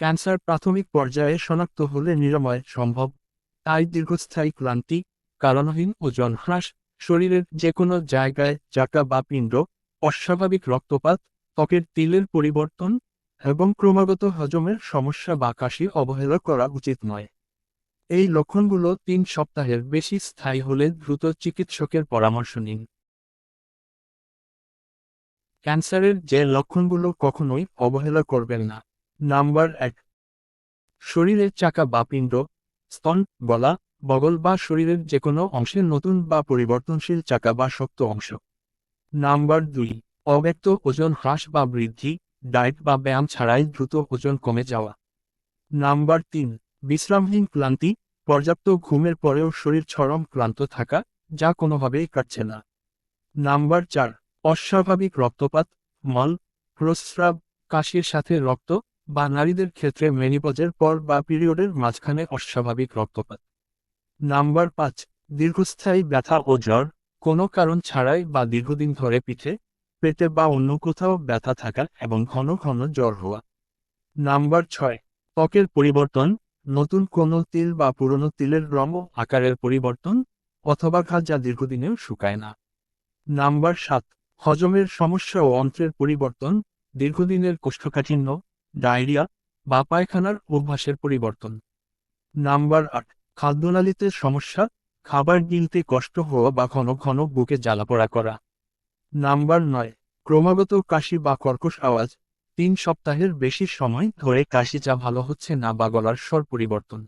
Cancer প্রাথমিক পর্যায়ে শনাক্ত হলে নিরাময় সম্ভব। তাই দীর্ঘস্থায়ী ক্লান্তি, কারণহীন ওজন হ্রাস, শরীরের যে কোনো জায়গায় চাকা বা পিণ্ড, অস্বাভাবিক রক্তপাত, ত্বকের তিলের পরিবর্তন এবং ক্রমাগত হজমের সমস্যা বা কাশি অবহেলা করা উচিত নয়। এই লক্ষণগুলো 3 সপ্তাহের বেশি স্থায়ী হলে দ্রুত চিকিৎসকের পরামর্শ নিন। ক্যান্সারের যে লক্ষণগুলো কখনোই অবহেলা করবেন না। নাম্বার 1, শরীরের চাকা বা পিণ্ড, স্তন, গলা, বগল বা শরীরের যে কোনো অংশে নতুন বা পরিবর্তনশীল চাকা বা শক্ত অংশ। নাম্বার 2, অব্যক্ত ওজন হ্রাস বা বৃদ্ধি, ডায়েট বা ব্যায়াম ছাড়াই দ্রুত ওজন কমে যাওয়া। নাম্বার 3, বিশ্রামহীন ক্লান্তি, পর্যাপ্ত ঘুমের পরেও শরীর চরম ক্লান্ত থাকা, যা কোনোভাবেই কাটছে না। নাম্বার 4, অস্বাভাবিক রক্তপাত, মল, প্রস্রাব, কাশির সাথে রক্ত, বা নারীদের ক্ষেত্রে মেনোপজের পর বা পিরিয়ডের মাঝখানে অস্বাভাবিক রক্তপাত। নাম্বার 5, দীর্ঘস্থায়ী ব্যথা ও জ্বর, কোনো কারণ ছাড়াই বা দীর্ঘদিন ধরে পিঠে, পেটে বা অন্য কোথাও ব্যথা থাকা এবং ঘন ঘন জ্বর হওয়া। নাম্বার 6, ত্বকের পরিবর্তন, নতুন কোনো তিল বা পুরনো তিলের রং ও আকারের পরিবর্তন, অথবা ঘা যা দীর্ঘদিনেও শুকায় না। নাম্বার 7, হজমের সমস্যা ও অন্ত্রের পরিবর্তন, দীর্ঘদিনের কোষ্ঠকাঠিন্য, ডায়রিয়া বা পায়খানার অভ্যাসের পরিবর্তন। নাম্বার 8, খাদ্যনালীতে সমস্যা, খাবার গিলতে কষ্ট হওয়া বা ঘন ঘন বুকে জ্বালাপোড়া করা। নাম্বার 9, ক্রমাগত কাশি বা কর্কশ আওয়াজ, 3 সপ্তাহের বেশি সময় ধরে কাশি যা ভালো হচ্ছে না বা গলার স্বর পরিবর্তন।